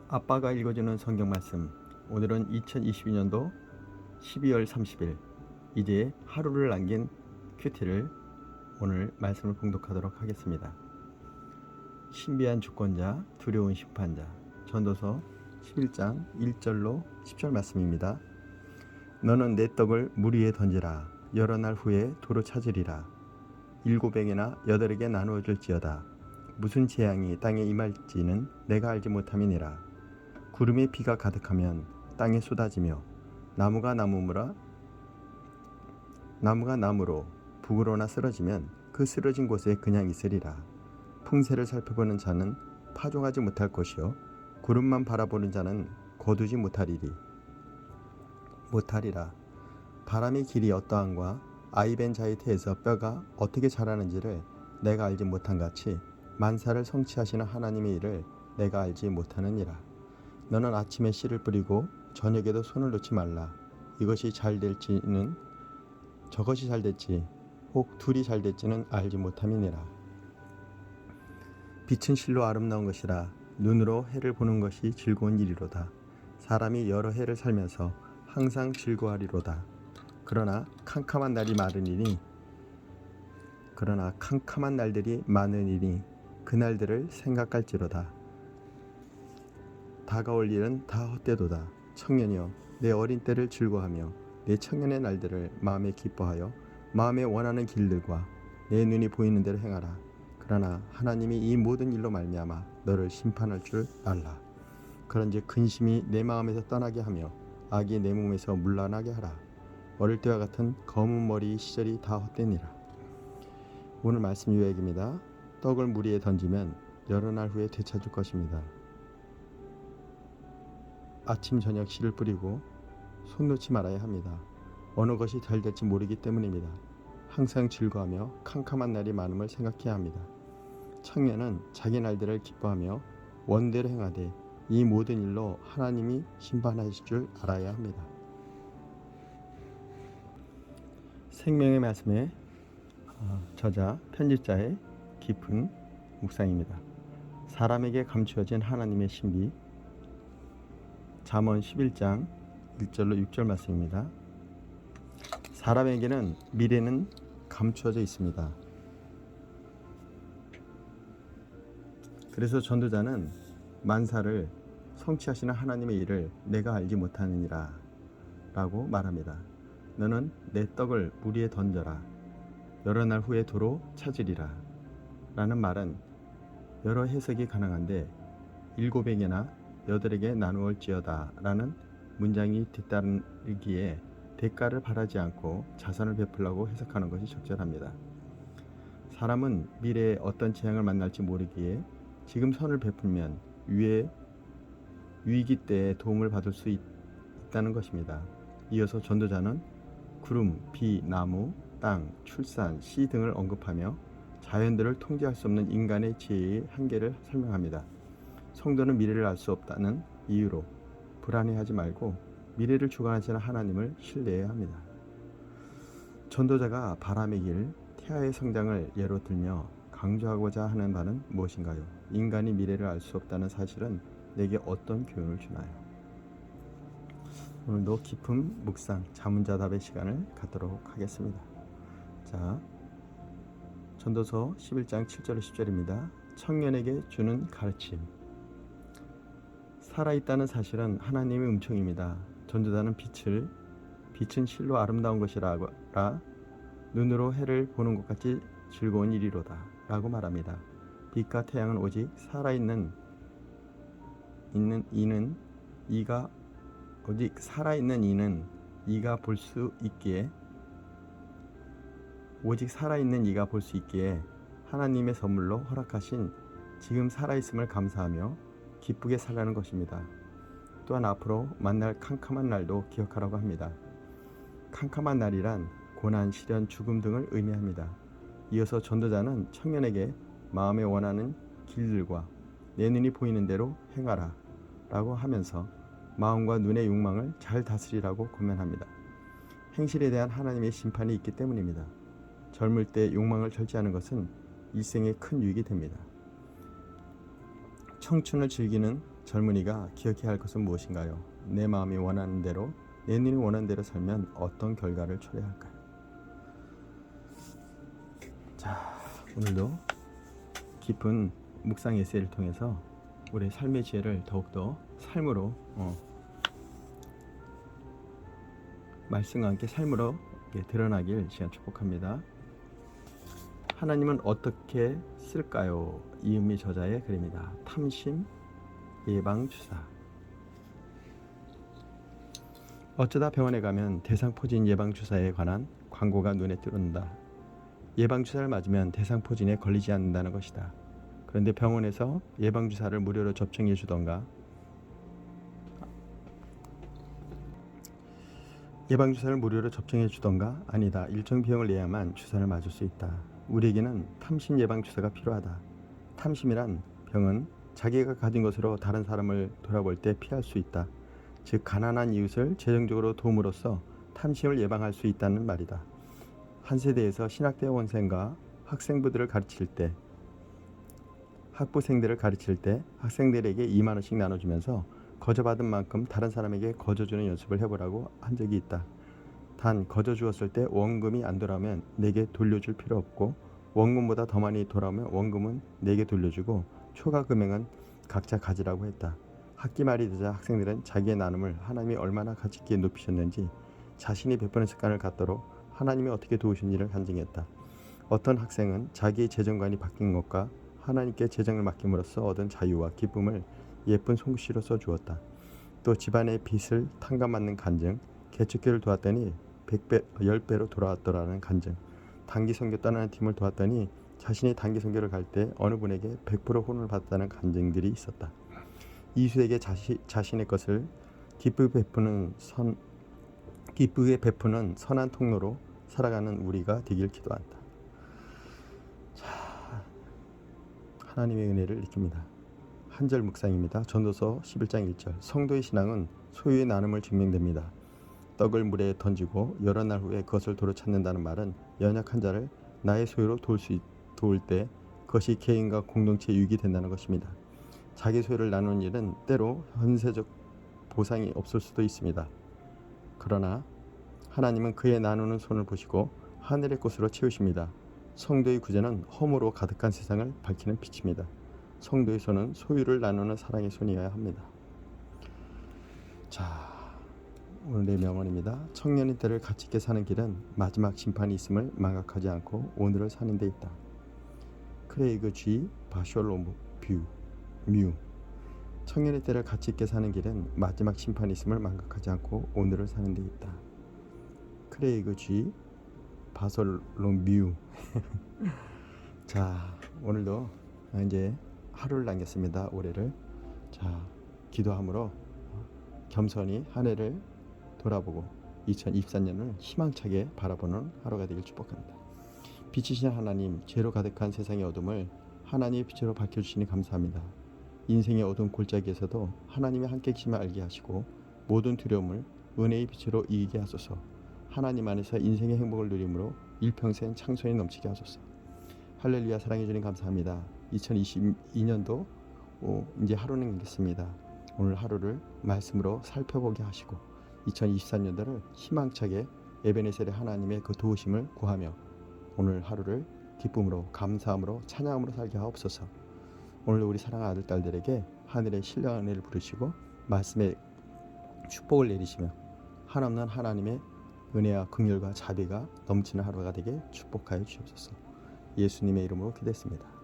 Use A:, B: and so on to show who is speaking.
A: 아빠가 읽어주는 성경 말씀. 오늘은 2022년도 12월 30일 이제 하루를 남긴 큐티를 오늘 말씀을 봉독하도록 하겠습니다. 신비한 주권자, 두려운 심판자. 전도서 11장 1절로 10절 말씀입니다. 너는 내 떡을 물 위에 던지라. 여러 날 후에 도로 찾으리라. 7에게나 8에게 나누어질지어다. 무슨 재앙이 땅에 임할지는 내가 알지 못함이니라. 구름에 비가 가득하면 땅에 쏟아지며 나무가 나무로 북으로나 쓰러지면 그 쓰러진 곳에 그냥 있으리라. 풍세를 살펴보는 자는 파종하지 못할 것이요 구름만 바라보는 자는 거두지 못하리라. 바람의 길이 어떠한가 아이 벤 자의 태에서 뼈가 어떻게 자라는지를 내가 알지 못한 같이 만사를 성취하시는 하나님의 일을 내가 알지 못하느니라. 너는 아침에 씨를 뿌리고 저녁에도 손을 놓지 말라. 이것이 잘 될지는 저것이 잘 될지 혹 둘이 잘 될지는 알지 못함이니라. 빛은 실로 아름다운 것이라. 눈으로 해를 보는 것이 즐거운 일이로다. 사람이 여러 해를 살면서 항상 즐거워하리로다. 그러나 캄캄한 날들이 많으리니 그날들을 생각할지로다. 다가올 일은 다 헛되도다. 청년이여, 내 어린 때를 즐거워하며 내 청년의 날들을 마음에 기뻐하여 마음에 원하는 길들과 내 눈이 보이는 대로 행하라. 그러나 하나님이 이 모든 일로 말미암아 너를 심판할 줄 알라. 그런즉 근심이 내 마음에서 떠나게 하며 악이 내 몸에서 물러나게 하라. 어릴 때와 같은 검은 머리 시절이 다 헛되니라. 오늘 말씀 요약입니다. 떡을 물 위에 던지면 여러 날 후에 되찾을 것입니다. 아침 저녁 씨를 뿌리고 손 놓지 말아야 합니다. 어느 것이 잘 될지 모르기 때문입니다. 항상 즐거워하며 캄캄한 날이 많음을 생각해야 합니다. 청년은 자기 날들을 기뻐하며 원대로 행하되 이 모든 일로 하나님이 심판하실 줄 알아야 합니다. 생명의 말씀의 저자 편집자의 깊은 묵상입니다. 사람에게 감추어진 하나님의 신비. 잠언 11장 1절로 6절 말씀입니다. 사람에게는 미래는 감추어져 있습니다. 그래서 전도자는 만사를 성취하시는 하나님의 일을 내가 알지 못하느니라 라고 말합니다. 너는 내 떡을 물 위에 던져라. 여러 날 후에 도로 찾으리라 라는 말은 여러 해석이 가능한데 7에게나 8에게 나누올지어다 라는 문장이 뒤따르기에 대가를 바라지 않고 자선을 베풀라고 해석하는 것이 적절합니다. 사람은 미래에 어떤 재앙을 만날지 모르기에 지금 선을 베풀면 위기 때에 도움을 받을 수 있다는 것입니다. 이어서 전도자는 구름, 비, 나무, 땅, 출산, 씨 등을 언급하며 자연들을 통제할 수 없는 인간의 지혜의 한계를 설명합니다. 성도는 미래를 알 수 없다는 이유로 불안해하지 말고 미래를 주관하시는 하나님을 신뢰해야 합니다. 전도자가 바람의 길, 태아의 성장을 예로 들며 강조하고자 하는 바는 무엇인가요? 인간이 미래를 알 수 없다는 사실은 내게 어떤 교훈을 주나요? 오늘도 깊은 묵상, 자문자답의 시간을 갖도록 하겠습니다. 자, 전도서 11장 7절 10절입니다. 청년에게 주는 가르침. 살아있다는 사실은 하나님의 음성입니다. 전도자는 빛은 실로 아름다운 것이라 눈으로 해를 보는 것 같이 즐거운 일이로다 라고 말합니다. 빛과 태양은 오직 살아있는 이는 이가 볼 수 있기에 하나님의 선물로 허락하신 지금 살아있음을 감사하며 기쁘게 살라는 것입니다. 또한 앞으로 만날 캄캄한 날도 기억하라고 합니다. 캄캄한 날이란 고난, 시련, 죽음 등을 의미합니다. 이어서 전도자는 청년에게 마음에 원하는 길들과 내 눈이 보이는 대로 행하라 라고 하면서 마음과 눈의 욕망을 잘 다스리라고 권면합니다. 행실에 대한 하나님의 심판이 있기 때문입니다. 젊을 때 욕망을 절제하는 것은 일생에 큰 유익이 됩니다. 청춘을 즐기는 젊은이가 기억해야 할 것은 무엇인가요? 내 마음이 원하는 대로, 내 눈이 원하는 대로 살면 어떤 결과를 초래할까요? 자, 오늘도 깊은 묵상 에세이를 통해서 우리의 삶의 지혜를 더욱더 삶으로 말씀과 함께 삶으로 드러나길 시간 축복합니다. 하나님은 어떻게 쓸까요? 이은미 저자의 글입니다. 탐심 예방주사. 어쩌다 병원에 가면 대상포진 예방주사에 관한 광고가 눈에 들어온다. 예방주사를 맞으면 대상포진에 걸리지 않는다는 것이다. 그런데 병원에서 예방주사를 무료로 접종해 주던가 아니다. 일정 비용을 내야만 주사를 맞을 수 있다. 우리에게는 탐심 예방주사가 필요하다. 탐심이란 병은 자기가 가진 것으로 다른 사람을 돌아볼 때 피할 수 있다. 즉 가난한 이웃을 재정적으로 도움으로써 탐심을 예방할 수 있다는 말이다. 한 세대에서 신학대원생과 학생들을 가르칠 때 학생들에게 2만 원씩 나눠주면서 거저받은 만큼 다른 사람에게 거저주는 연습을 해보라고 한 적이 있다. 단 거저 주었을 때 원금이 안 돌아오면 내게 돌려줄 필요 없고 원금보다 더 많이 돌아오면 원금은 내게 돌려주고 초과 금액은 각자 가지라고 했다. 학기 말이 되자 학생들은 자기의 나눔을 하나님이 얼마나 가치 있게 높이셨는지 자신이 베푸는 습관을 갖도록 하나님이 어떻게 도우셨는지를 간증했다. 어떤 학생은 자기의 재정관이 바뀐 것과 하나님께 재정을 맡김으로써 얻은 자유와 기쁨을 예쁜 손글씨로 써주었다. 또 집안의 빚을 탕감받는 간증, 개척교를 도왔더니 100배, 10배로 돌아왔더라는 간증, 단기 선교 떠나는 팀을 도왔더니 자신이 단기 선교를 갈 때 어느 분에게 100% 혼을 받았다는 간증들이 있었다. 이웃에게 자신의 것을 기쁘게 베푸는 선한 통로로 살아가는 우리가 되길 기도한다. 자, 하나님의 은혜를 느낍니다. 한절 묵상입니다. 전도서 11장 1절. 성도의 신앙은 소유의 나눔을 증명됩니다. 떡을 물에 던지고 여러 날 후에 그것을 도로 찾는다는 말은 연약한 자를 나의 소유로 도울 때 그것이 개인과 공동체 유익이 된다는 것입니다. 자기 소유를 나누는 일은 때로 현세적 보상이 없을 수도 있습니다. 그러나 하나님은 그의 나누는 손을 보시고 하늘의 꽃으로 채우십니다. 성도의 구제는 허물로 가득한 세상을 밝히는 빛입니다. 성도의 손은 소유를 나누는 사랑의 손이어야 합니다. 자, 오늘의 명언입니다. 청년의 때를 가치 있게 사는 길은 마지막 심판이 있음을 망각하지 않고 오늘을 사는 데 있다. 크레이그 G. 바셜롬 뮤. 청년의 때를 가치 있게 사는 길은 마지막 심판이 있음을 망각하지 않고 오늘을 사는 데 있다. 크레이그 G. 바셜롬 뮤. 자, 오늘도 이제 하루를 남겼습니다. 올해를. 자, 기도함으로 겸손히 한 해를 돌아보고 2024년을 희망차게 바라보는 하루가 되길 축복합니다. 빛이신 하나님, 죄로 가득한 세상의 어둠을 하나님의 빛으로 밝혀주시니 감사합니다. 인생의 어두운 골짜기에서도 하나님의 함께 계심을 알게 하시고 모든 두려움을 은혜의 빛으로 이기게 하소서. 하나님 안에서 인생의 행복을 누림으로 일평생 창선이 넘치게 하소서. 할렐루야. 사랑해 주님 감사합니다. 2022년도 이제 하루는 남겼습니다. 오늘 하루를 말씀으로 살펴보게 하시고 2023년도를 희망차게 에베네셀의 하나님의 그 도우심을 구하며 오늘 하루를 기쁨으로 감사함으로 찬양함으로 살게 하옵소서. 오늘 우리 사랑하는 아들 딸들에게 하늘의 신령한 은혜를 부르시고 말씀의 축복을 내리시며 한없는 하나님의 은혜와 긍휼과 자비가 넘치는 하루가 되게 축복하여 주옵소서. 예수님의 이름으로 기도했습니다.